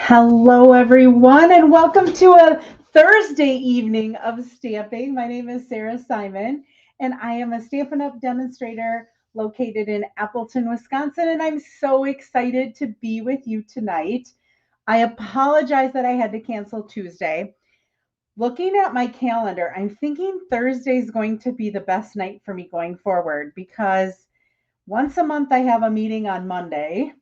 Hello, everyone, and welcome to a Thursday evening of stamping. My name is Sarah Simon, and I am a Stampin' Up! Demonstrator located in Appleton, Wisconsin, and I'm so excited to be with you tonight. I apologize that I had to cancel Tuesday. Looking at my calendar, I'm thinking Thursday is going to be the best night for me going forward because once a month I have a meeting on Monday.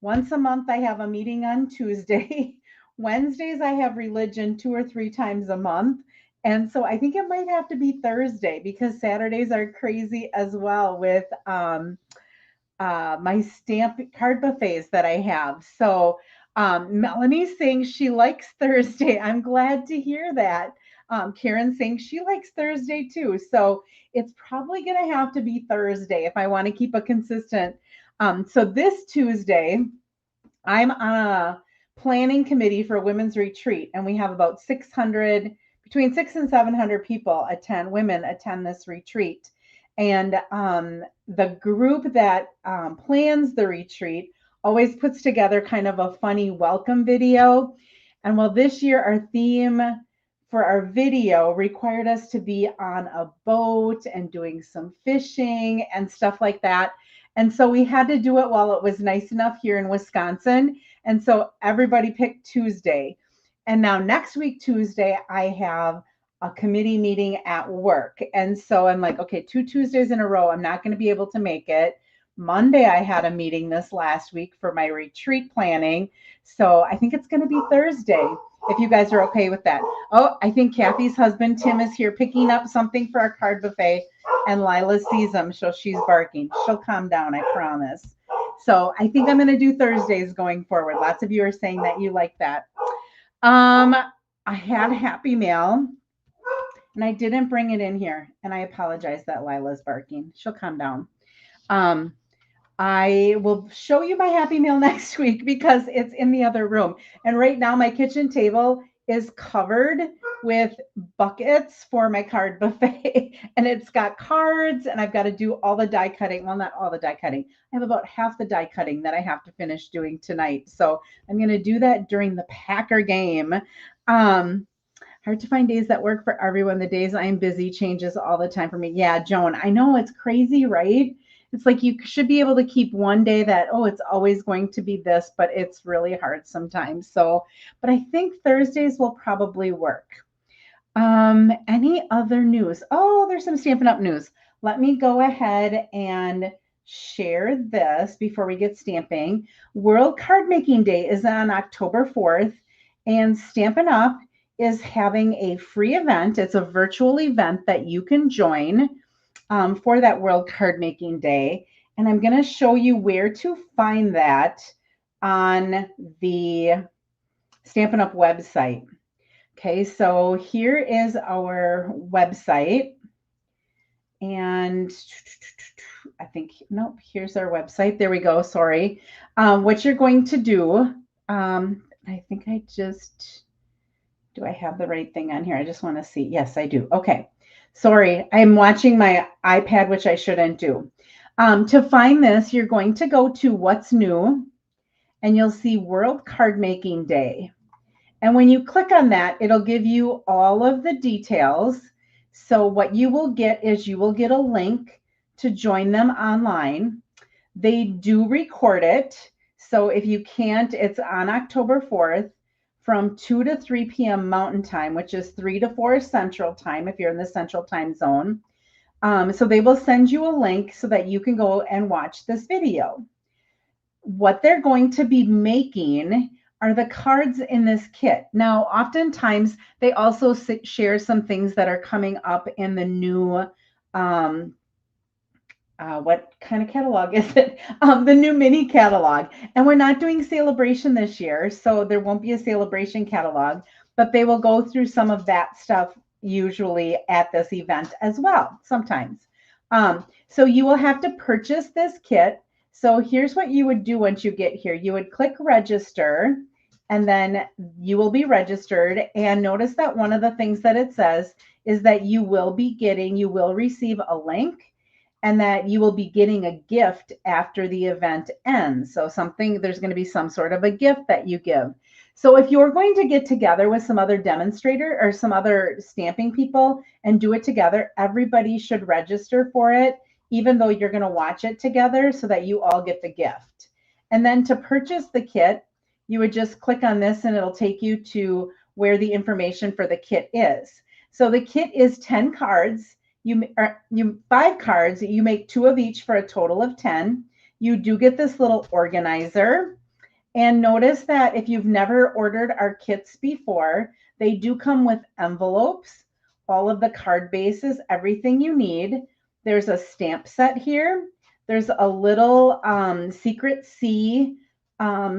Once a month, I have a meeting on Tuesday. Wednesdays, I have religion 2 or 3 times a month. And so I think it might have to be Thursday because Saturdays are crazy as well with my stamp card buffets that I have. So Melanie's saying she likes Thursday. I'm glad to hear that. Karen's saying she likes Thursday too. So it's probably going to have to be Thursday if I want to keep a consistent. So this Tuesday, I'm on a planning committee for a women's retreat, and we have about 600, between 600 and 700 people women attend this retreat. And the group that plans the retreat always puts together kind of a funny welcome video. And well, this year our theme for our video required us to be on a boat and doing some fishing and stuff like that. And so we had to do it while it was nice enough here in Wisconsin. And so everybody picked Tuesday. And now next week, Tuesday, I have a committee meeting at work. And so I'm like, okay, 2 Tuesdays in a row, I'm not going to be able to make it. Monday, I had a meeting this last week for my retreat planning. So I think it's going to be Thursday, if you guys are okay with that. Oh, I think Kathy's husband, Tim, is here picking up something for our card buffet, and Lila sees him, so she's barking. She'll calm down, I promise. So I think I'm going to do Thursdays going forward. Lots of you are saying that you like that. I had Happy Mail, and I didn't bring it in here, and I apologize that Lila's barking. She'll calm down. I will show you my Happy Meal next week because it's in the other room. And right now, my kitchen table is covered with buckets for my card buffet. And it's got cards, and I've got to do all the die cutting. Well, not all the die cutting. I have about half the die cutting that I have to finish doing tonight. So I'm going to do that during the Packer game. Hard to find days that work for everyone. The days I am busy changes all the time for me. Yeah, Joan, I know it's crazy, right? It's like you should be able to keep one day that, oh, it's always going to be this, but it's really hard sometimes. So, but I think Thursdays will probably work. Any other news? Oh, there's some Stampin' Up! News. Let me go ahead and share this before we get stamping. World Card Making Day is on October 4th, and Stampin' Up! Is having a free event. It's a virtual event that you can join for that World Card Making Day. And I'm going to show you where to find that on the Stampin' Up! Website. Okay, so here is our website. And I think, nope, here's our website. There we go. Sorry. What you're going to do, I think I just, do I have the right thing on here? I just want to see. Yes, I do. Okay. Sorry, I'm watching my iPad, which I shouldn't do. To find this, you're going to go to What's New, and you'll see World Card Making Day. And when you click on that, it'll give you all of the details. So what you will get is you will get a link to join them online. They do record it. So if you can't, it's on October 4th from 2 to 3 p.m. Mountain Time, which is 3 to 4 Central Time if you're in the Central Time Zone. So they will send you a link so that you can go and watch this video. What they're going to be making are the cards in this kit. Now, oftentimes, they also share some things that are coming up in the new, what kind of catalog is it? The new mini catalog. And we're not doing Celebration this year, so there won't be a Celebration catalog, but they will go through some of that stuff usually at this event as well, sometimes. So you will have to purchase this kit. So here's what you would do once you get here. You would click register, and then you will be registered. And notice that one of the things that it says is that you will receive a link, and that you will be getting a gift after the event ends. So there's going to be some sort of a gift that you give. So if you're going to get together with some other demonstrator or some other stamping people and do it together, everybody should register for it, even though you're going to watch it together so that you all get the gift. And then to purchase the kit, you would just click on this and it'll take you to where the information for the kit is. So the kit is 10 cards. You 5 cards. You make 2 of each for a total of 10. You do get this little organizer. And notice that if you've never ordered our kits before, they do come with envelopes, all of the card bases, everything you need. There's a stamp set here. There's a little Secret C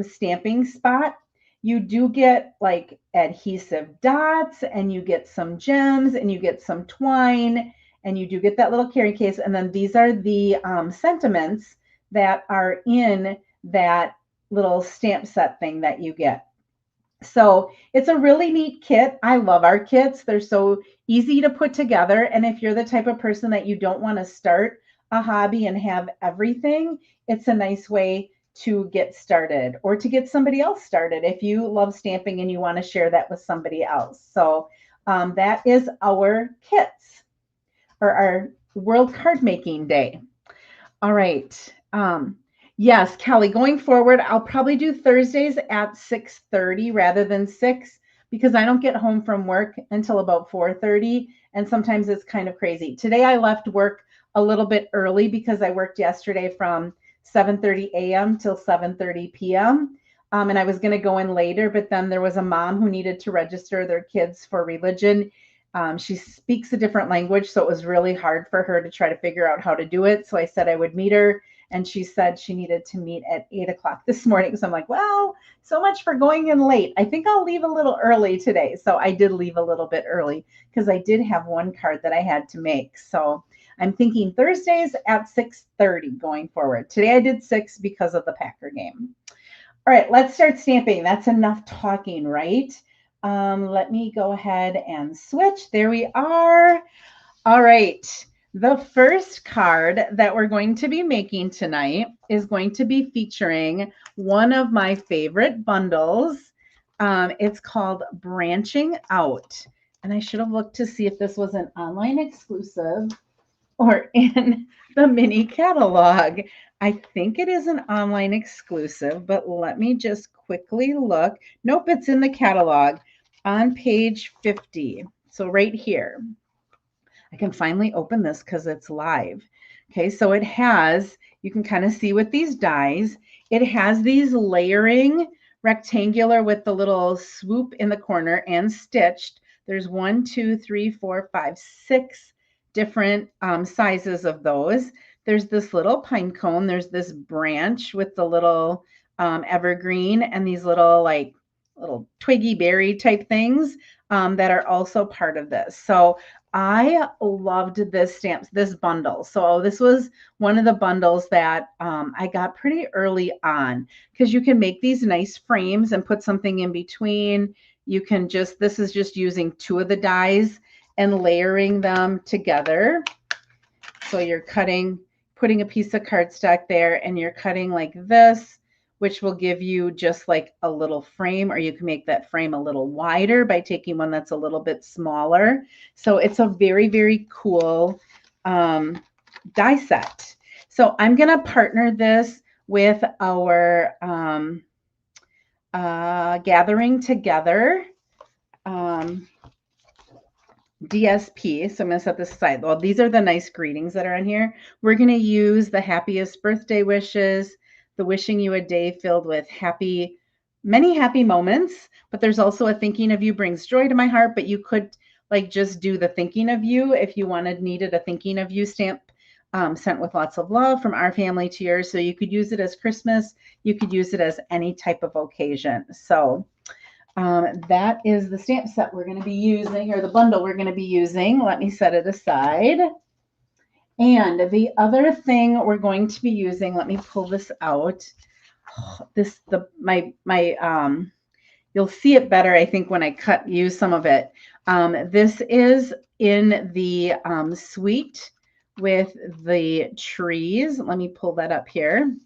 stamping spot. You do get like adhesive dots, and you get some gems, and you get some twine, and you do get that little carry case. And then these are the sentiments that are in that little stamp set thing that you get. So it's a really neat kit. I love our kits. They're so easy to put together. And if you're the type of person that you don't want to start a hobby and have everything, it's a nice way to get started, or to get somebody else started if you love stamping and you want to share that with somebody else. So that is our kits, or our World Card Making Day. All right. Yes, Kelly, going forward, I'll probably do Thursdays at 6:30 rather than 6, because I don't get home from work until about 4:30, and sometimes it's kind of crazy. Today I left work a little bit early because I worked yesterday from 7:30 a.m. till 7:30 p.m. And I was going to go in later, but then there was a mom who needed to register their kids for religion. She speaks a different language, so it was really hard for her to try to figure out how to do it. So I said I would meet her, and she said she needed to meet at 8 o'clock this morning. So I'm like, well, so much for going in late. I think I'll leave a little early today. So I did leave a little bit early because I did have one card that I had to make. So I'm thinking Thursdays at 6:30 going forward. Today I did 6 because of the Packer game. All right, let's start stamping. That's enough talking, right? Let me go ahead and switch. There we are. All right. The first card that we're going to be making tonight is going to be featuring one of my favorite bundles. It's called Branching Out. And I should have looked to see if this was an online exclusive or in the mini catalog. I think it is an online exclusive, but let me just quickly look. Nope, it's in the catalog on page 50. So right here. I can finally open this because it's live. Okay, so it has, you can kind of see with these dies, it has these layering rectangular with the little swoop in the corner and stitched. There's 1, 2, 3, 4, 5, 6 different sizes of those. There's this little pine cone. There's this branch with the little evergreen, and these little like little twiggy berry type things that are also part of this. So I loved this bundle. So this was one of the bundles that I got pretty early on, because you can make these nice frames and put something in between. You can just, this is just using 2 of the dies and layering them together. So you're putting a piece of cardstock there, and you're cutting like this, which will give you just like a little frame, or you can make that frame a little wider by taking one that's a little bit smaller. So it's a very, very cool die set. So I'm going to partner this with our Gathering Together DSP. So I'm going to set this aside. Well, these are the nice greetings that are on here. We're going to use the happiest birthday wishes, the wishing you a day filled with many happy moments, but there's also a thinking of you brings joy to my heart, but you could like just do the thinking of you if you needed a thinking of you stamp sent with lots of love from our family to yours. So you could use it as Christmas. You could use it as any type of occasion. So that is the stamp set we're going to be using, or the bundle we're going to be using. Let me set it aside. And the other thing we're going to be using, let me pull this out. You'll see it better, I think, when I use some of it. This is in the suite with the trees. Let me pull that up here.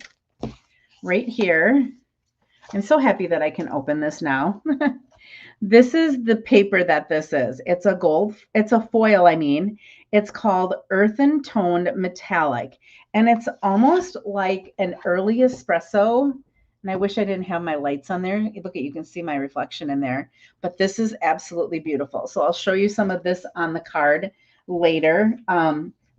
Right here. I'm so happy that I can open this now. This is the paper that this is. It's a foil, I mean. It's called Earthen Toned Metallic. And it's almost like an early espresso. And I wish I didn't have my lights on there. Look at, you can see my reflection in there. But this is absolutely beautiful. So I'll show you some of this on the card later.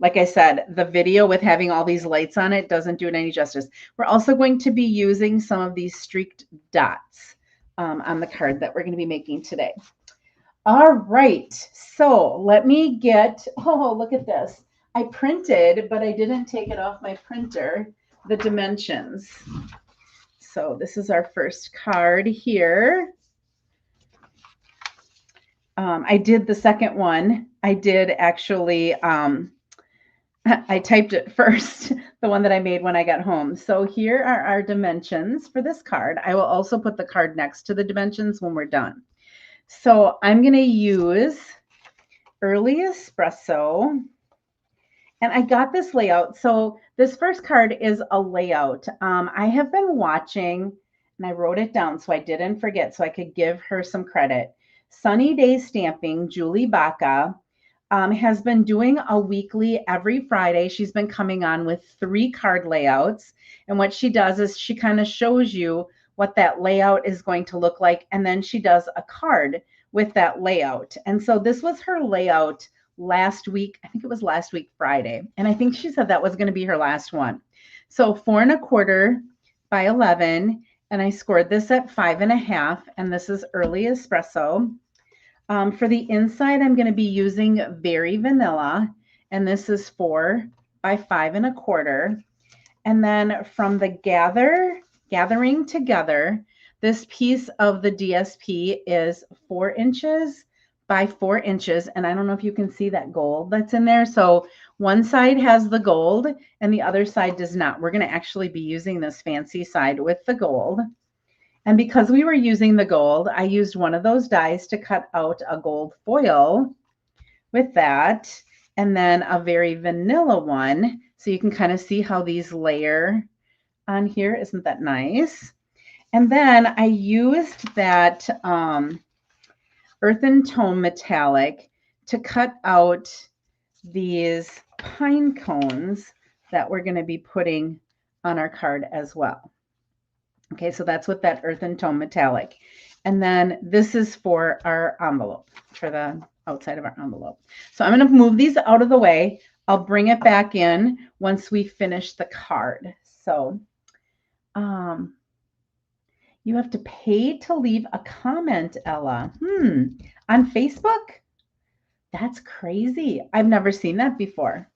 Like I said, the video with having all these lights on it doesn't do it any justice. We're also going to be using some of these streaked dots on the card that we're going to be making today. All right, so let me get, oh, look at this. I printed, but I didn't take it off my printer, the dimensions. So this is our first card here. I did the second one. I did actually, I typed it first, the one that I made when I got home. So here are our dimensions for this card. I will also put the card next to the dimensions when we're done. So I'm going to use Early Espresso. And I got this layout. So this first card is a layout. I have been watching, and I wrote it down so I didn't forget, so I could give her some credit. Sunny Day Stamping, Julie Baca, has been doing a weekly every Friday. She's been coming on with 3 card layouts. And what she does is she kind of shows you what that layout is going to look like. And then she does a card with that layout. And so this was her layout last week. I think it was last week, Friday. And I think she said that was going to be her last one. So 4 1/4 by 11. And I scored this at 5 1/2. And this is Early Espresso. For the inside, I'm going to be using Very Vanilla, and this is 4 by 5 1/4. And then from the Gathering Together, this piece of the DSP is 4 inches by 4 inches. And I don't know if you can see that gold that's in there. So one side has the gold and the other side does not. We're going to actually be using this fancy side with the gold. And because we were using the gold, I used one of those dies to cut out a gold foil with that, and then a Very Vanilla one. So you can kind of see how these layer on here. Isn't that nice? And then I used that Earthen Tone Metallic to cut out these pine cones that we're going to be putting on our card as well. Okay, so that's with that Earthen Tone Metallic. And then this is for our envelope, for the outside of our envelope. So I'm going to move these out of the way. I'll bring it back in once we finish the card. So you have to pay to leave a comment, Ella. On Facebook? That's crazy. I've never seen that before.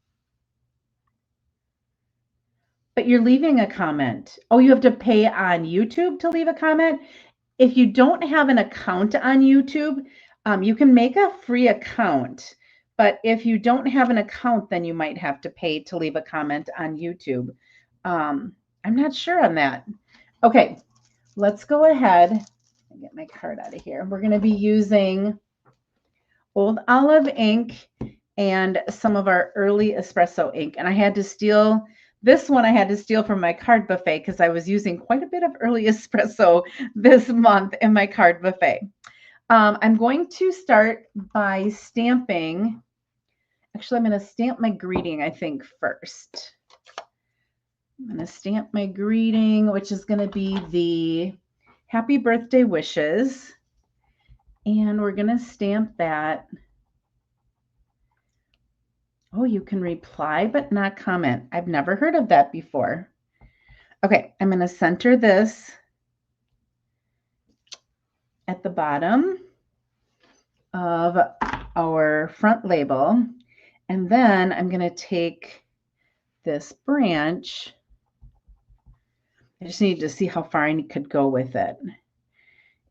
But you're leaving a comment. Oh, you have to pay on YouTube to leave a comment? If you don't have an account on YouTube, you can make a free account. But if you don't have an account, then you might have to pay to leave a comment on YouTube. I'm not sure on that. Okay, let's go ahead and get my card out of here. We're going to be using Old Olive ink and some of our Early Espresso ink. And I had to steal this one. I had to steal from my card buffet because I was using quite a bit of Early Espresso this month in my card buffet. I'm going to start by stamping. Actually, I'm going to stamp my greeting, I think, first. I'm going to stamp my greeting, which is going to be the happy birthday wishes. And we're going to stamp that. Oh, you can reply but not comment. I've never heard of that before. Okay, I'm going to center this at the bottom of our front label. And then I'm going to take this branch. I just need to see how far I could go with it.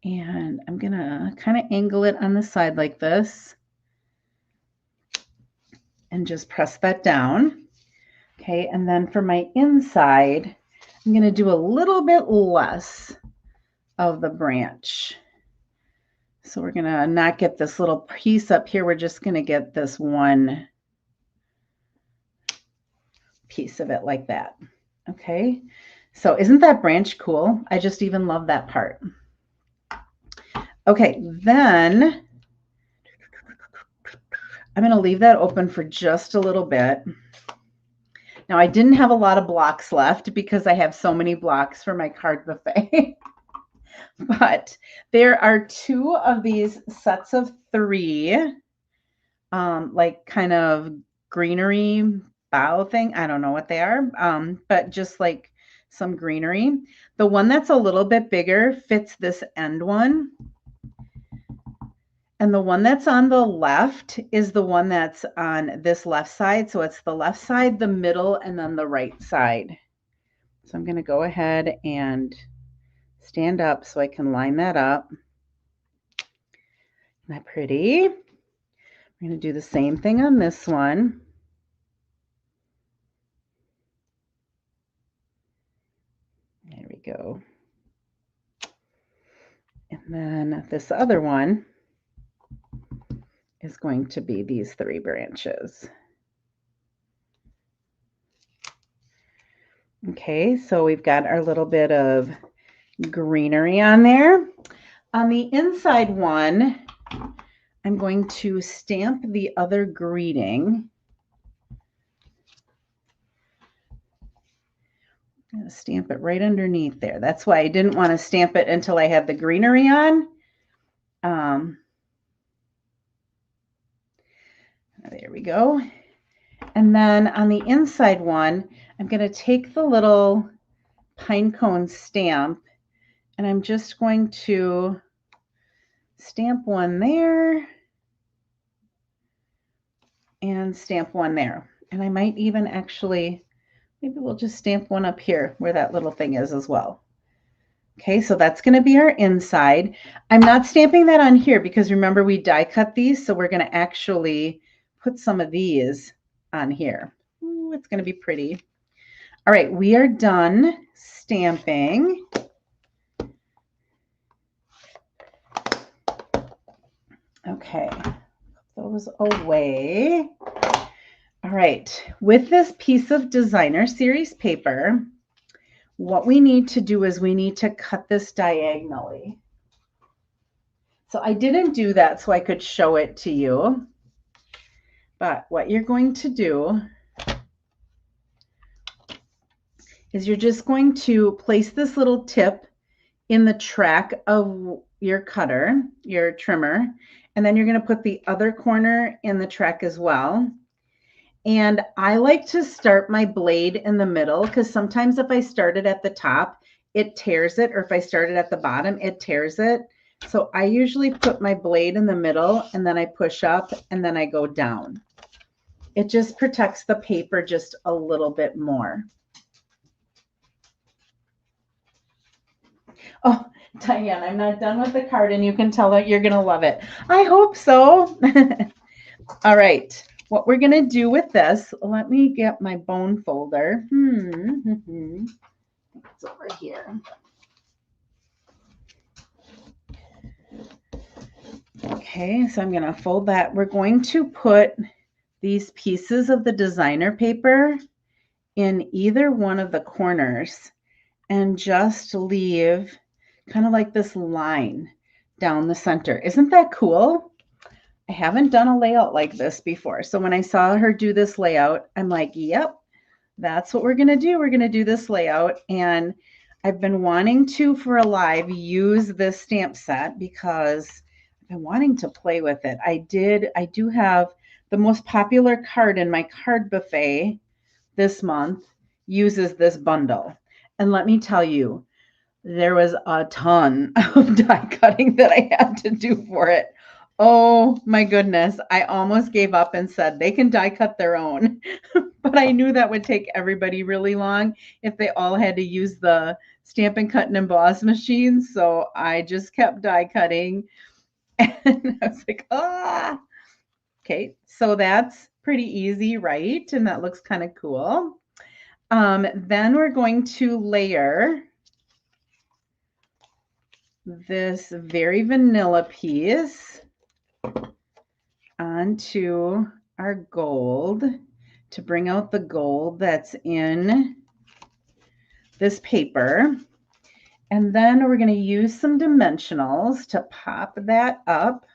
And I'm going to kind of angle it on the side like this. And just press that down. Okay, and then for my inside, I'm going to do a little bit less of the branch. So we're going to not get this little piece up here. We're just going to get this one piece of it like that. Okay, So isn't that branch cool? I just even love that part. Okay, then I'm going to leave that open for just a little bit. Now, I didn't have a lot of blocks left because I have so many blocks for my card buffet. But there are 2 of these sets of 3, like kind of greenery bow thing. I don't know what they are, but just like some greenery. The one that's a little bit bigger fits this end one. And the one that's on the left is the one that's on this left side. So it's the left side, the middle, and then the right side. So I'm going to go ahead and stand up so I can line that up. Isn't that pretty? I'm going to do the same thing on this one. There we go. And then this other one is going to be these 3 branches. Okay, so we've got our little bit of greenery on there. On the inside one, I'm going to stamp the other greeting. I'm going to stamp it right underneath there. That's why I didn't want to stamp it until I had the greenery on. There we go. And then on the inside one, I'm going to take the little pine cone stamp and I'm just going to stamp one there and stamp one there. And I might even actually, maybe we'll just stamp one up here where that little thing is as well. Okay, so that's going to be our inside. I'm not stamping that on here because remember we die cut these, so we're going to actually put some of these on here. Ooh, it's going to be pretty. All right, we are done stamping. Okay, put those away. All right, with this piece of designer series paper, what we need to do is we need to cut this diagonally. So I didn't do that so I could show it to you. But what you're going to do is you're just going to place this little tip in the track of your cutter, your trimmer, and then you're going to put the other corner in the track as well. And I like to start my blade in the middle because sometimes if I start it at the top, it tears it, or if I start it at the bottom, it tears it. So I usually put my blade in the middle and then I push up and then I go down. It just protects the paper just a little bit more. Oh, Diane, I'm not done with the card and you can tell that you're going to love it. I hope so. All right. What we're going to do with this, let me get my bone folder. It's over here. Okay, so I'm going to fold that. We're going to put these pieces of the designer paper in either one of the corners and just leave kind of like this line down the center. Isn't that cool? I haven't done a layout like this before. So when I saw her do this layout, I'm like, yep, that's what we're going to do. We're going to do this layout. And I've been wanting to, for a live, use this stamp set because I've been wanting to play with it. I do have the most popular card in my card buffet this month uses this bundle. And let me tell you, there was a ton of die cutting that I had to do for it. Oh my goodness. I almost gave up and said they can die cut their own. But I knew that would take everybody really long if they all had to use the Stampin' Cut and Emboss machines. So I just kept die cutting. And I was like, ah. Okay, so that's pretty easy, right? And that looks kind of cool. Then we're going to layer this very vanilla piece onto our gold to bring out the gold that's in this paper. And then we're going to use some dimensionals to pop that up.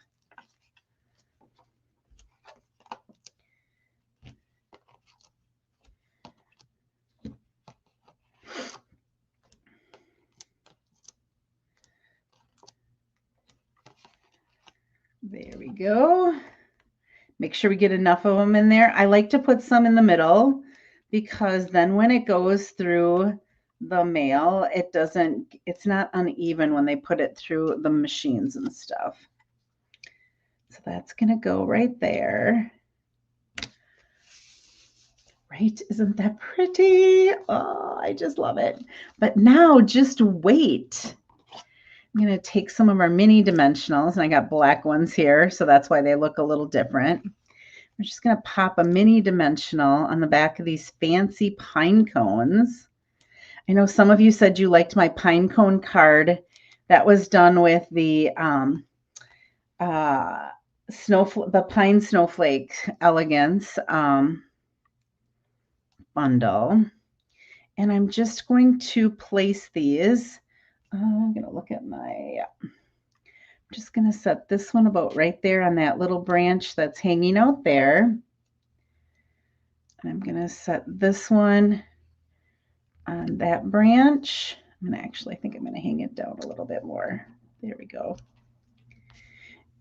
There we go. Make sure we get enough of them in there. I like to put some in the middle because then when it goes through the mail, it's not uneven when they put it through the machines and stuff. So that's going to go right there. Right? Isn't that pretty? Oh, I just love it. But now just wait. I'm going to take some of our mini dimensionals, and I got black ones here, so that's why they look a little different. We're just going to pop a mini dimensional on the back of these fancy pine cones. I know some of you said you liked my pine cone card. That was done with the the Pine Snowflake Elegance bundle. And I'm just going to place these. I'm going to look at I'm just going to set this one about right there on that little branch that's hanging out there. And I'm going to set this one on that branch. I'm going to actually, I think I'm going to hang it down a little bit more. There we go.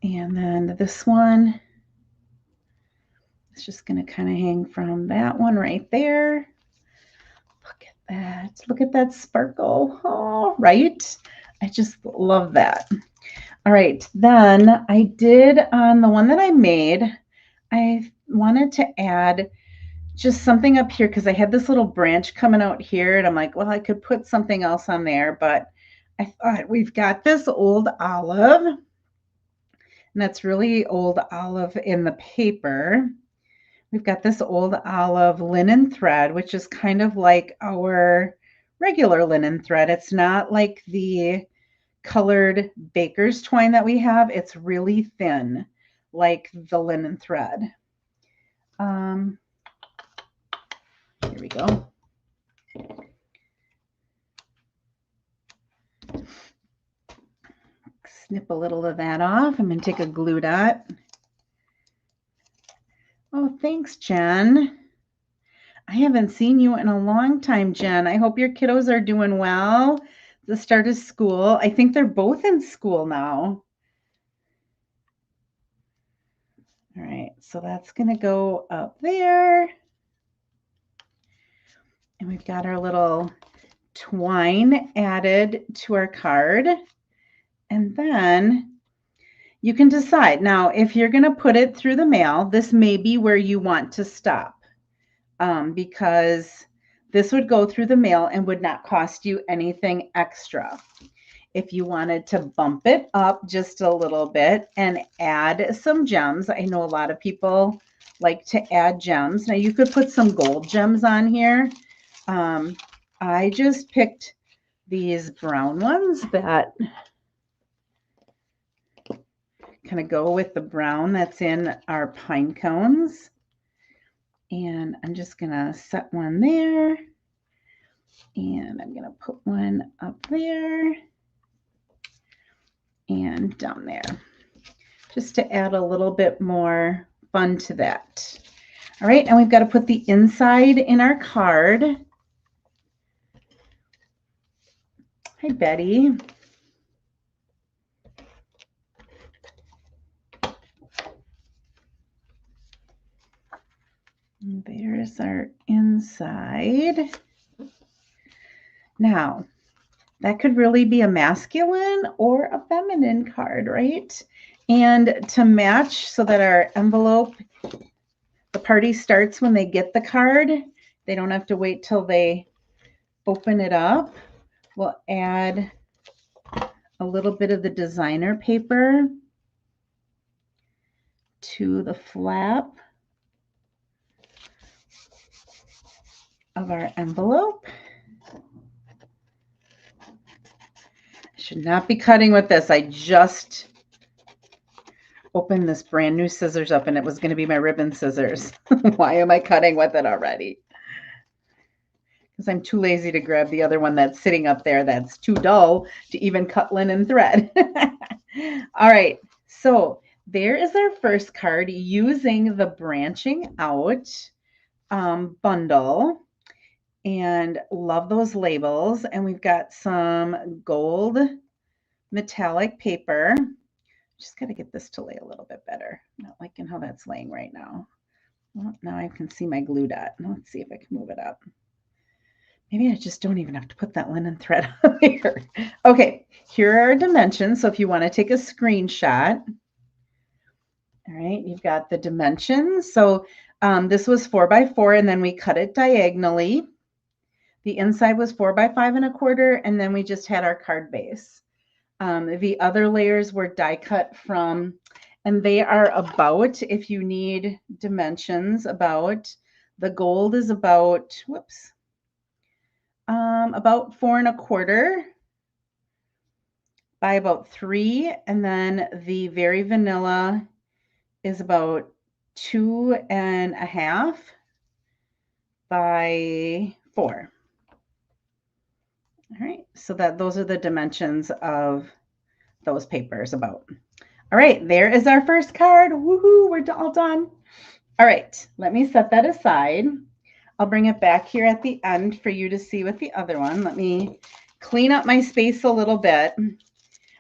And then this one is just going to kind of hang from that one right there. Look at that. Look at that sparkle. Oh, right? I just love that. All right. Then I did on the one that I made, I wanted to add just something up here because I had this little branch coming out here and I'm like, well, I could put something else on there, but I thought we've got this old olive, and that's really old olive in the paper. We've got this old olive linen thread, which is kind of like our regular linen thread. It's not like the colored baker's twine that we have. It's really thin, like the linen thread. Here we go. Snip a little of that off. I'm going to take a glue dot. Oh, thanks, Jen. I haven't seen you in a long time, Jen. I hope your kiddos are doing well. The start of school. I think they're both in school now. All right, so that's going to go up there. And we've got our little twine added to our card. And then you can decide. Now, if you're going to put it through the mail, this may be where you want to stop because this would go through the mail and would not cost you anything extra. If you wanted to bump it up just a little bit and add some gems, I know a lot of people like to add gems. Now, you could put some gold gems on here. I just picked these brown ones that kind of go with the brown that's in our pine cones. And I'm just going to set one there. And I'm going to put one up there and down there, just to add a little bit more fun to that. All right, and we've got to put the inside in our card. Hi, Betty. And there's our inside. Now, that could really be a masculine or a feminine card, right? And to match so that our envelope, the party starts when they get the card. They don't have to wait till they open it up. We'll add a little bit of the designer paper to the flap of our envelope. I should not be cutting with this. I just opened this brand new scissors up and it was going to be my ribbon scissors. Why am I cutting with it already? Because because I'm too lazy to grab the other one that's sitting up there that's too dull to even cut linen thread. All right, so there is our first card using the branching out bundle, and love those labels. And we've got some gold metallic paper. Just got to get this to lay a little bit better. Not liking how that's laying right now. Well, now I can see my glue dot. Let's see if I can move it up. Maybe I just don't even have to put that linen thread on here. Okay, here are our dimensions. So if you want to take a screenshot, all right, you've got the dimensions. So this was 4 by 4, and then we cut it diagonally. The inside was 4 by 5 1/4, and then we just had our card base. The other layers were die cut from, and they are about, if you need dimensions, about, the gold is about, about 4 1/4 by about 3, and then the very vanilla is about 2 1/2 by 4. All right, so those are the dimensions of those papers about. All right, there is our first card. Woohoo, we're all done. All right, let me set that aside. I'll bring it back here at the end for you to see with the other one. Let me clean up my space a little bit.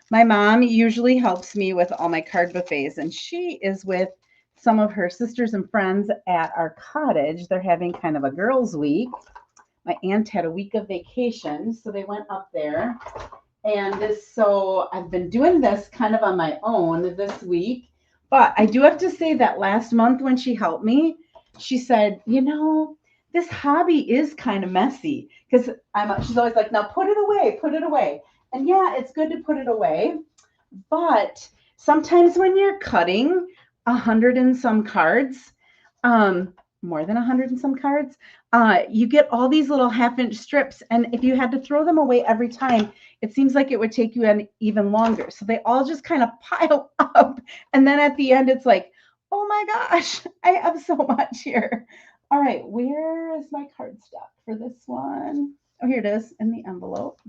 My mom usually helps me with all my card buffets, and she is with some of her sisters and friends at our cottage. They're having kind of a girls' week. My aunt had a week of vacation, so they went up there. And so I've been doing this kind of on my own this week. But I do have to say that last month when she helped me, she said, you know, this hobby is kind of messy, because she's always like, now put it away, put it away. And yeah, it's good to put it away. But sometimes when you're cutting 100 and some cards, more than 100 and some cards, you get all these little half-inch strips. And if you had to throw them away every time, it seems like it would take you even longer. So they all just kind of pile up. And then at the end, it's like, oh my gosh, I have so much here. All right, where is my card stock for this one? Oh, here it is in the envelope.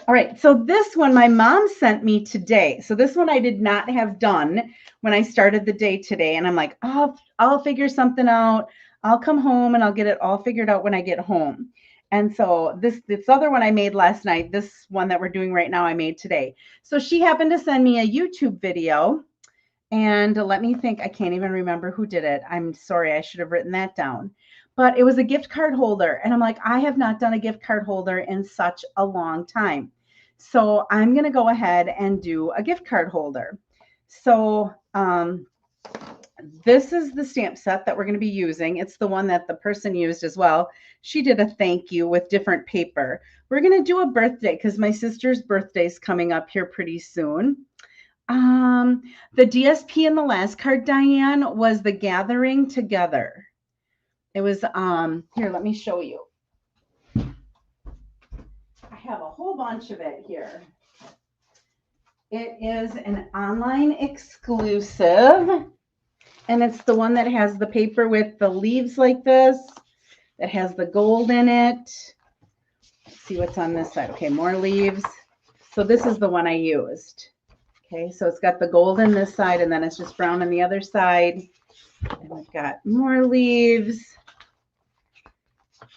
All right, so this one my mom sent me today. So this one I did not have done when I started the day today. And I'm like, oh, I'll figure something out. I'll come home and I'll get it all figured out when I get home. And so this other one I made last night, this one that we're doing right now, I made today. So she happened to send me a YouTube video. And let me think, I can't even remember who did it. I'm sorry, I should have written that down. But it was a gift card holder. And I'm like, I have not done a gift card holder in such a long time. So I'm going to go ahead and do a gift card holder. So this is the stamp set that we're going to be using. It's the one that the person used as well. She did a thank you with different paper. We're going to do a birthday because my sister's birthday is coming up here pretty soon. The DSP in the last card, Diane, was the Gathering Together. It was, here, let me show you. I have a whole bunch of it here. It is an online exclusive, and it's the one that has the paper with the leaves like this, that has the gold in it. Let's see what's on this side. Okay, more leaves. So this is the one I used. Okay, so it's got the gold in this side, and then it's just brown on the other side. And we've got more leaves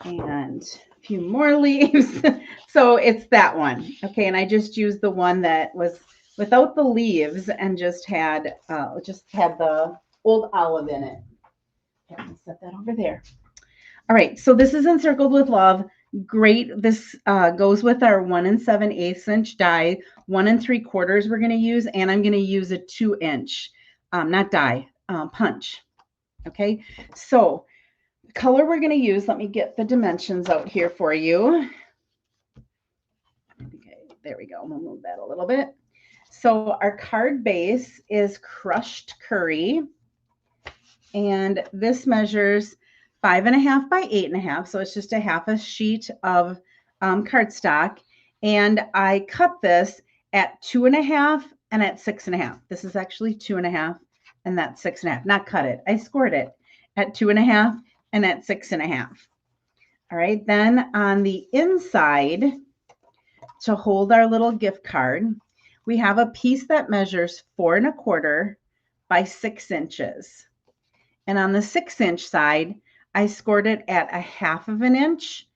and a few more leaves. So it's that one. Okay, and I just used the one that was without the leaves and just had the old olive in it. Okay, I'll set that over there. All right, so this is Encircled with Love. Great. This goes with our 1 7/8 inch die, 1 3/4 we're going to use, and I'm going to use a 2-inch, not die, punch. Okay, so the color we're going to use, let me get the dimensions out here for you. Okay, there we go. We'll move that a little bit. So our card base is crushed curry, and this measures 5 1/2 by 8 1/2. So it's just a half a sheet of cardstock. And I cut this at 2 1/2 and at 6 1/2. This is actually 2 1/2 and that's 6 1/2. Not cut it. I scored it at 2 1/2 and at 6 1/2. All right, then on the inside, to hold our little gift card, we have a piece that measures 4¼ by 6 inches. And on the 6-inch side, I scored it at 1/2 inch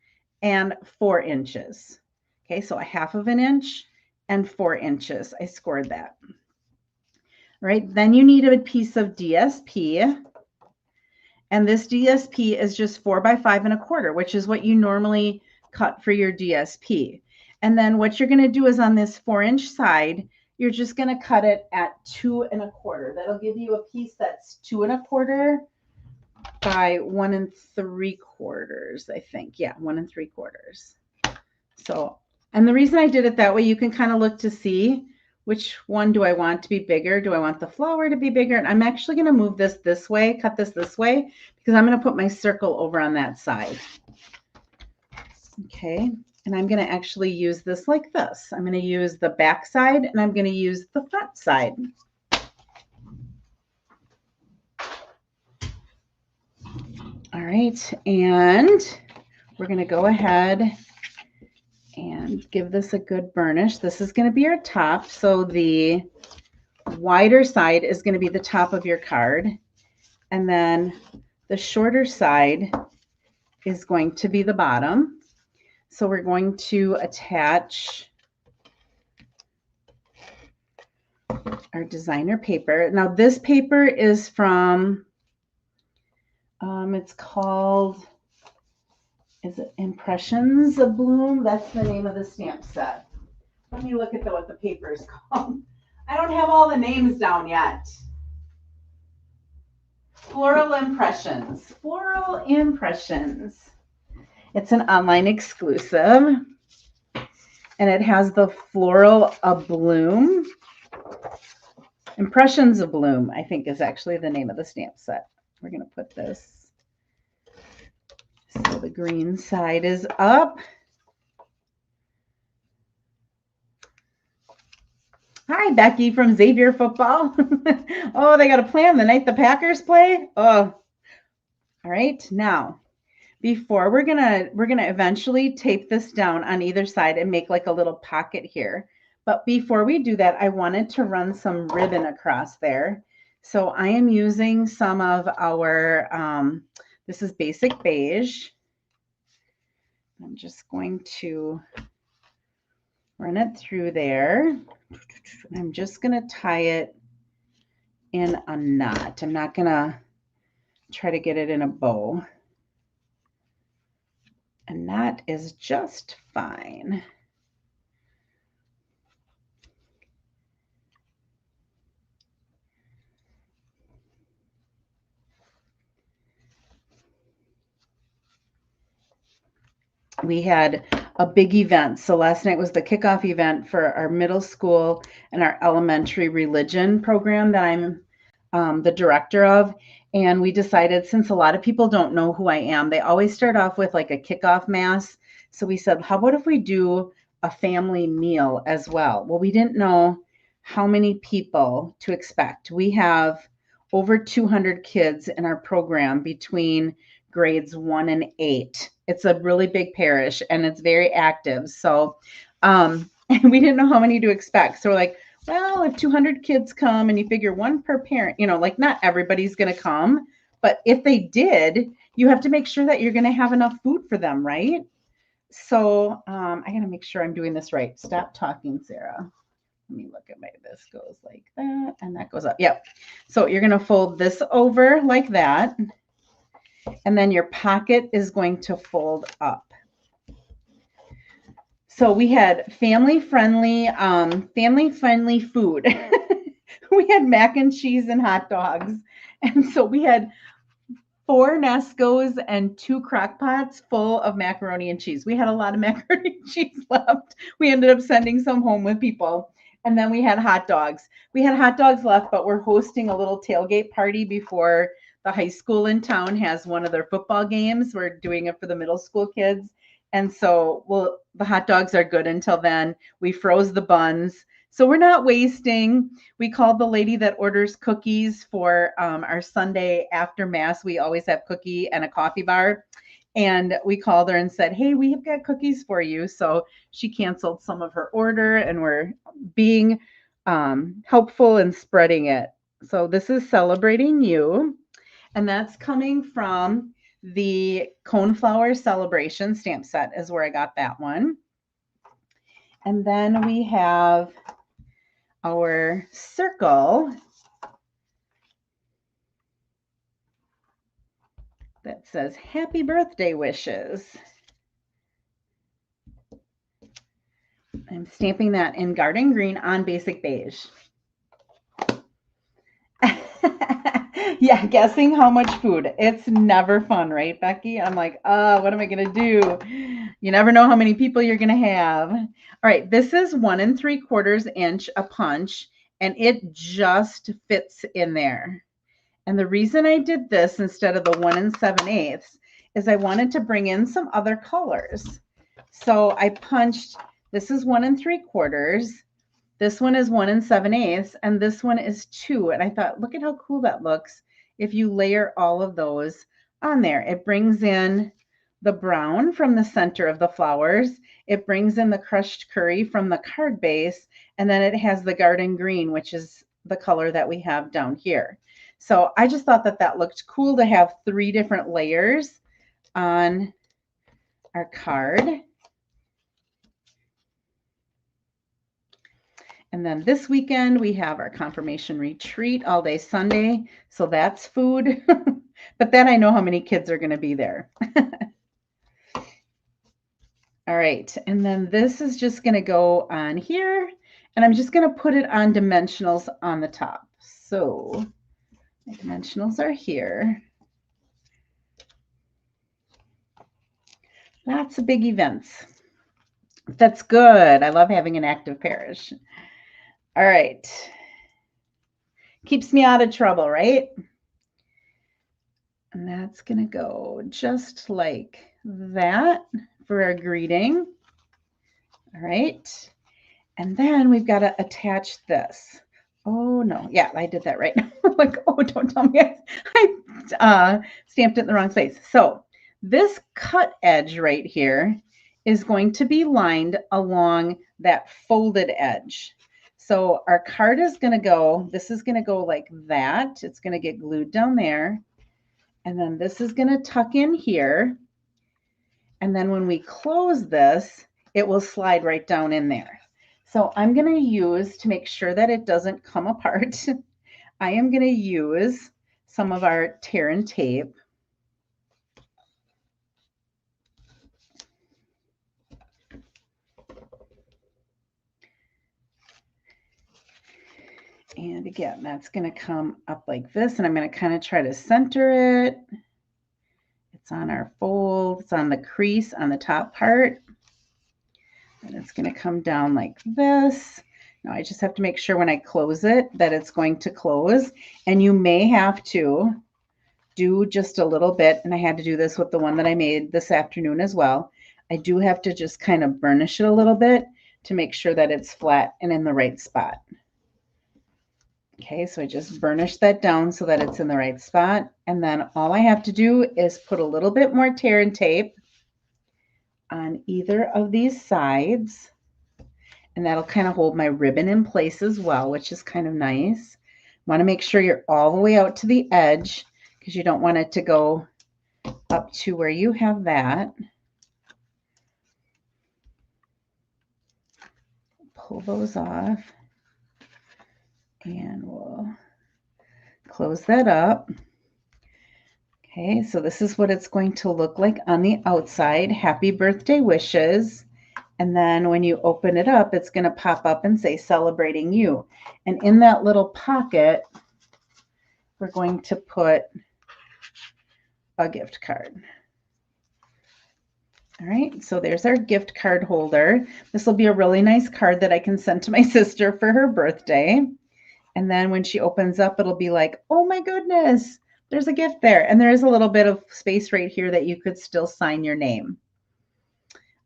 and 4 inches. Okay, so 1/2 inch and 4 inches. I scored that. All right, then you need a piece of DSP. And this DSP is just 4 by 5¼ which is what you normally cut for your DSP. And then what you're going to do is on this 4-inch side, you're just going to cut it at 2¼ That'll give you a piece that's 2¼ by 1¾ I think. Yeah, 1¾ So, and the reason I did it that way, you can kind of look to see which one do I want to be bigger. Do I want the flower to be bigger? And I'm actually going to move this way, cut this way, because I'm going to put my circle over on that side. Okay, and I'm going to actually use this like this. I'm going to use the back side and I'm going to use the front side. All right, and we're going to go ahead and give this a good burnish. This is going to be our top. So the wider side is going to be the top of your card. And then the shorter side is going to be the bottom. So we're going to attach our designer paper. Now this paper is from, it's called, is it Impressions of Bloom? That's the name of the stamp set. Let me look at what the paper is called. I don't have all the names down yet. Floral Impressions. Floral Impressions. It's an online exclusive. And it has the Floral of Bloom. Impressions of Bloom, I think, is actually the name of the stamp set. We're going to put this. So the green side is up. Hi, Becky from Xavier Football. Oh, they got a plan the night the Packers play. Oh, all right. Now, before we're gonna eventually tape this down on either side and make like a little pocket here. But before we do that, I wanted to run some ribbon across there. So I am using some of our, this is Basic Beige. I'm just going to run it through there. I'm just going to tie it in a knot. I'm not going to try to get it in a bow. A knot is just fine. We had a big event. So last night was the kickoff event for our middle school and our elementary religion program that I'm the director of. And we decided, since a lot of people don't know who I am, they always start off with like a kickoff mass. So we said, how about if we do a family meal as well? Well, we didn't know how many people to expect. We have over 200 kids in our program between grades 1 and 8. It's a really big parish and it's very active. So and we didn't know how many to expect. So we're like, well, if 200 kids come and you figure one per parent, you know, like not everybody's going to come, but if they did, you have to make sure that you're going to have enough food for them, right? So I got to make sure I'm doing this right. Stop talking, Sarah. Let me look at this goes like that and that goes up. Yep. So you're going to fold this over like that. And then your pocket is going to fold up. So we had family-friendly food. We had mac and cheese and hot dogs. And so we had 4 Nescos and 2 crock pots full of macaroni and cheese. We had a lot of macaroni and cheese left. We ended up sending some home with people. And then we had hot dogs. We had hot dogs left, but we're hosting a little tailgate party before the high school in town has one of their football games. We're doing it for the middle school kids. And so, well, the hot dogs are good until then. We froze the buns. So we're not wasting. We called the lady that orders cookies for our Sunday after Mass. We always have cookie and a coffee bar. And we called her and said, hey, we have got cookies for you. So she canceled some of her order, and we're being helpful and spreading it. So this is Celebrating You. And that's coming from the Coneflower Celebration stamp set is where I got that one. And then we have our circle that says happy birthday wishes. I'm stamping that in Garden Green on Basic Beige. Yeah, guessing how much food. It's never fun, right, Becky? I'm like, what am I going to do? You never know how many people you're going to have. All right, this is 1 3/4 inch a punch, and it just fits in there. And the reason I did this instead of the 1 7/8 is I wanted to bring in some other colors. So I punched, this is 1 3/4. This one is 1 7/8, and this one is 2. And I thought, look at how cool that looks if you layer all of those on there. It brings in the brown from the center of the flowers. It brings in the crushed curry from the card base, and then it has the garden green, which is the color that we have down here. So I just thought that that looked cool to have 3 different layers on our card. And then this weekend, we have our confirmation retreat all day Sunday. So that's food. But then I know how many kids are going to be there. All right. And then this is just going to go on here. And I'm just going to put it on dimensionals on the top. So my dimensionals are here. Lots of big events. That's good. I love having an active parish. All right. Keeps me out of trouble, right? And that's going to go just like that for our greeting. All right. And then we've got to attach this. Oh, no. Yeah, I did that right. Like, oh, don't tell me I stamped it in the wrong place. So this cut edge right here is going to be lined along that folded edge. So our card is going to go, this is going to go like that. It's going to get glued down there. And then this is going to tuck in here. And then when we close this, it will slide right down in there. So I'm going to use, to make sure that it doesn't come apart, I am going to use some of our tear and tape. And again, that's going to come up like this, and I'm going to kind of try to center it. It's on our fold, it's on the crease on the top part. And it's going to come down like this. Now I just have to make sure when I close it that it's going to close. And you may have to do just a little bit, and I had to do this with the one that I made this afternoon as well. I do have to just kind of burnish it a little bit to make sure that it's flat and in the right spot. Okay, so I just burnish that down so that it's in the right spot. And then all I have to do is put a little bit more tear and tape on either of these sides. And that'll kind of hold my ribbon in place as well, which is kind of nice. Want to make sure you're all the way out to the edge because you don't want it to go up to where you have that. Pull those off. And we'll close that up. Okay, so this is what it's going to look like on the outside. Happy birthday wishes. And then when you open it up, it's going to pop up and say Celebrating You. And in that little pocket, we're going to put a gift card. All right, so there's our gift card holder. This will be a really nice card that I can send to my sister for her birthday. And then when she opens up, it'll be like, oh my goodness, there's a gift there. And there is a little bit of space right here that you could still sign your name.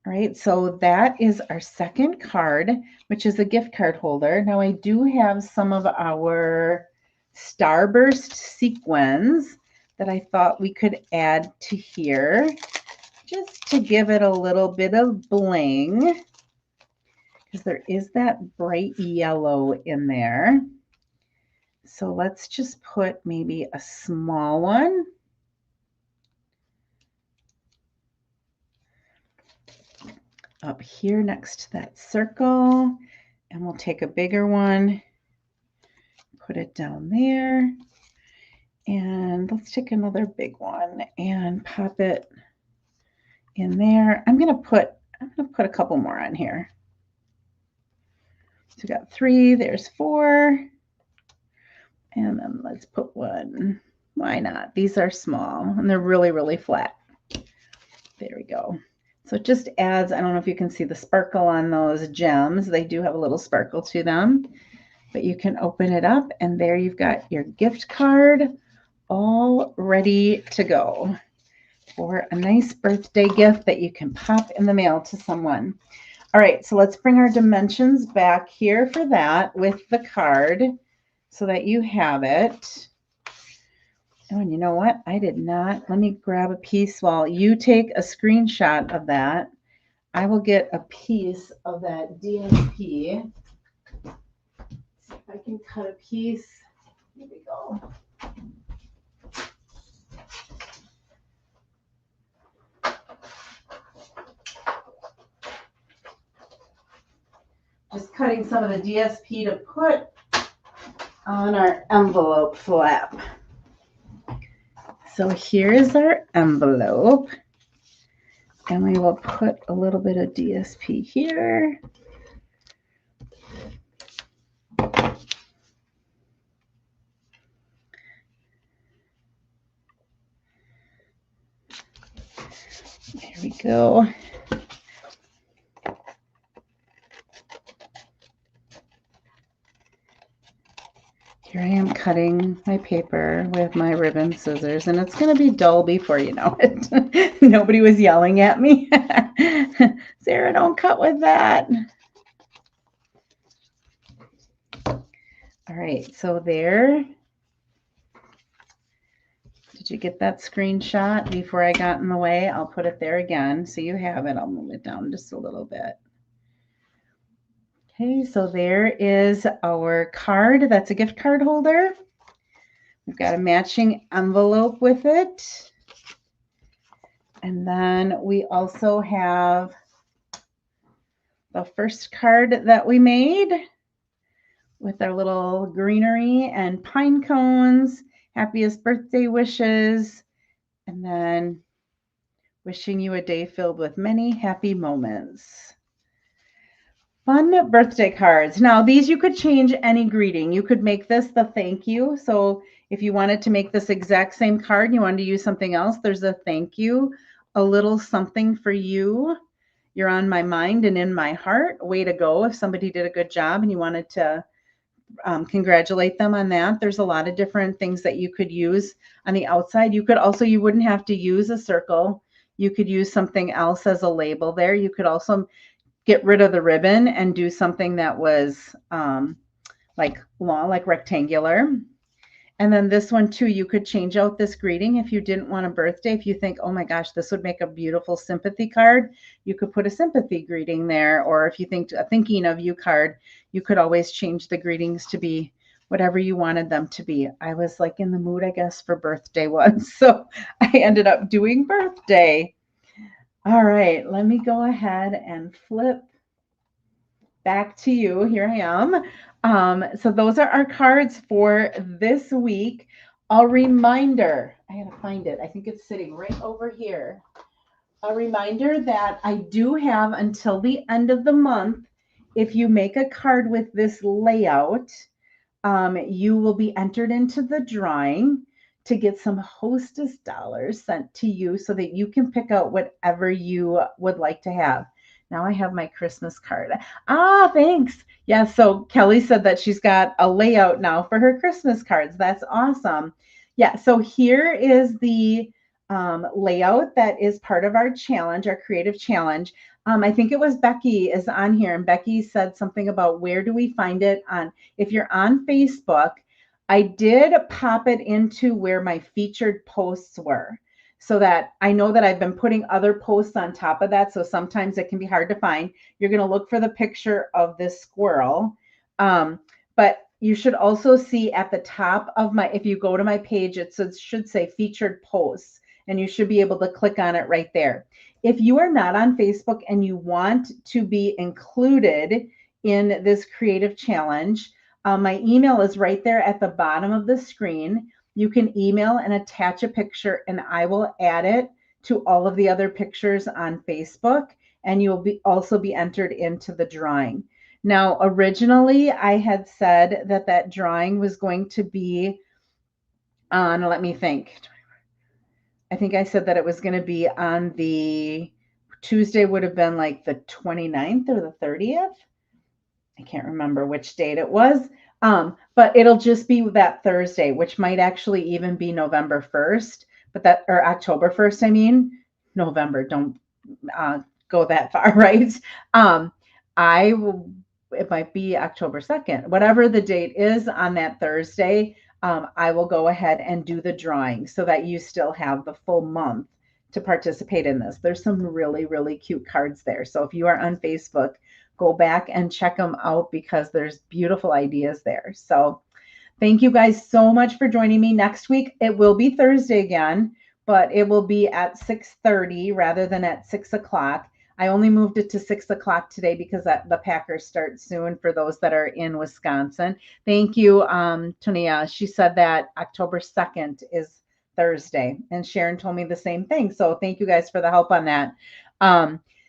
All right, so that is our second card, which is a gift card holder. Now I do have some of our Starburst sequins that I thought we could add to here. just to give it a little bit of bling, because there is that bright yellow in there. So let's just put maybe a small one. Up here next to that circle, and we'll take a bigger one, put it down there, and let's take another big one and pop it in there. I'm gonna put a couple more on here. So we got 3, there's 4, and then let's put one. Why not? These are small and they're really, really flat. There we go. So it just adds, I don't know if you can see the sparkle on those gems. They do have a little sparkle to them, but you can open it up and there you've got your gift card all ready to go for a nice birthday gift that you can pop in the mail to someone. All right, so let's bring our dimensions back here for that with the card so that you have it. Oh, and you know what? I did not. Let me grab a piece while you take a screenshot of that. I will get a piece of that DSP. See if I can cut a piece. Here we go. Just cutting some of the DSP to put on our envelope flap. So here is our envelope, and we will put a little bit of DSP here. There we go. Here I am cutting my paper with my ribbon scissors, and it's going to be dull before you know it. Nobody was yelling at me. Sarah, don't cut with that. All right, so there. Did you get that screenshot before I got in the way? I'll put it there again so you have it. I'll move it down just a little bit. Okay, so there is our card. That's a gift card holder. We've got a matching envelope with it. And then we also have the first card that we made with our little greenery and pine cones, happiest birthday wishes, and then wishing you a day filled with many happy moments. Fun birthday cards. Now, these you could change any greeting. You could make this the thank you. So if you wanted to make this exact same card and you wanted to use something else, there's a thank you, a little something for you. You're on my mind and in my heart. Way to go. If somebody did a good job and you wanted to congratulate them on that, there's a lot of different things that you could use on the outside. You could also, you wouldn't have to use a circle. You could use something else as a label there. You could also get rid of the ribbon and do something that was like long, like rectangular. And then this one too, you could change out this greeting if you didn't want a birthday. If you think, oh my gosh, this would make a beautiful sympathy card, you could put a sympathy greeting there. Or if you think a thinking of you card, you could always change the greetings to be whatever you wanted them to be. I was like in the mood, I guess, for birthday once. So I ended up doing birthday. All right, let me go ahead and flip back to you. Here I am. So those are our cards for this week. A reminder, I gotta find it. I think it's sitting right over here. A reminder that I do have until the end of the month. If you make a card with this layout, you will be entered into the drawing to get some Hostess dollars sent to you so that you can pick out whatever you would like to have. Now I have my Christmas card. Ah, thanks. Yeah, so Kelly said that she's got a layout now for her Christmas cards. That's awesome. Yeah, so here is the layout that is part of our challenge, our creative challenge. I think it was Becky is on here, and Becky said something about where do we find it on, if you're on Facebook. I did pop it into where my featured posts were. so that I know that I've been putting other posts on top of that. So sometimes it can be hard to find. You're going to look for the picture of this squirrel. But you should also see at the top of my, if you go to my page, it should say featured posts, and you should be able to click on it right there. If you are not on Facebook and you want to be included in this creative challenge, my email is right there at the bottom of the screen. You can email and attach a picture, and I will add it to all of the other pictures on Facebook, and you'll also be entered into the drawing. Now, originally, I had said that that drawing was going to be on, let me think. I think I said that it was going to be on the Tuesday would have been like the 29th or the 30th. I can't remember which date it was. But it'll just be that Thursday, which might actually even be November 1st, or October 1st, I mean. November, don't go that far, right? It might be October 2nd, whatever the date is on that Thursday. I will go ahead and do the drawing so that you still have the full month to participate in this. There's some really, really cute cards there. So if you are on Facebook, go back and check them out because there's beautiful ideas there. So thank you guys so much for joining me. Next week, it will be Thursday again, but it will be at 6:30 rather than at 6 o'clock. I only moved it to 6 o'clock today because the Packers start soon for those that are in Wisconsin. Thank you, Tonia. She said that October 2nd is Thursday, and Sharon told me the same thing. So thank you guys for the help on that.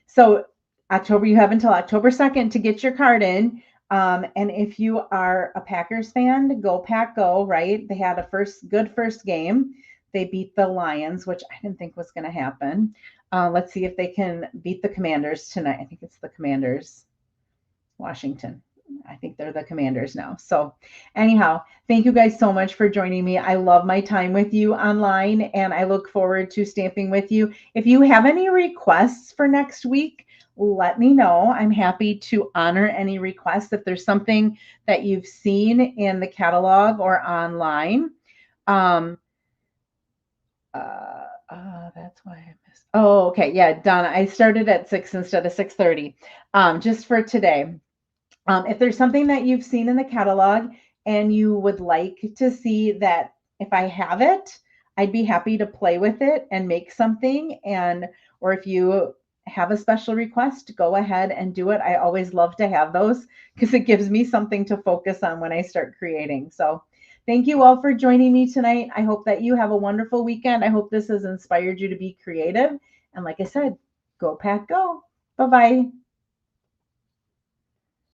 So you have until October 2nd to get your card in. And if you are a Packers fan, go Pack Go, right? They had a good first game. They beat the Lions, which I didn't think was going to happen. Let's see if they can beat the Commanders tonight. I think it's the Commanders, Washington. I think they're the Commanders now. So anyhow, thank you guys so much for joining me. I love my time with you online, and I look forward to stamping with you. If you have any requests for next week, let me know. I'm happy to honor any requests. If there's something that you've seen in the catalog or online, that's why I missed. Oh, okay. Yeah, Donna, I started at 6 instead of 6:30, just for today. If there's something that you've seen in the catalog and you would like to see that, if I have it, I'd be happy to play with it and make something. Or if you have a special request, go ahead and do it. I always love to have those because it gives me something to focus on when I start creating. So thank you all for joining me tonight. I hope that you have a wonderful weekend. I hope this has inspired you to be creative. And like I said, go Pack Go. Bye-bye.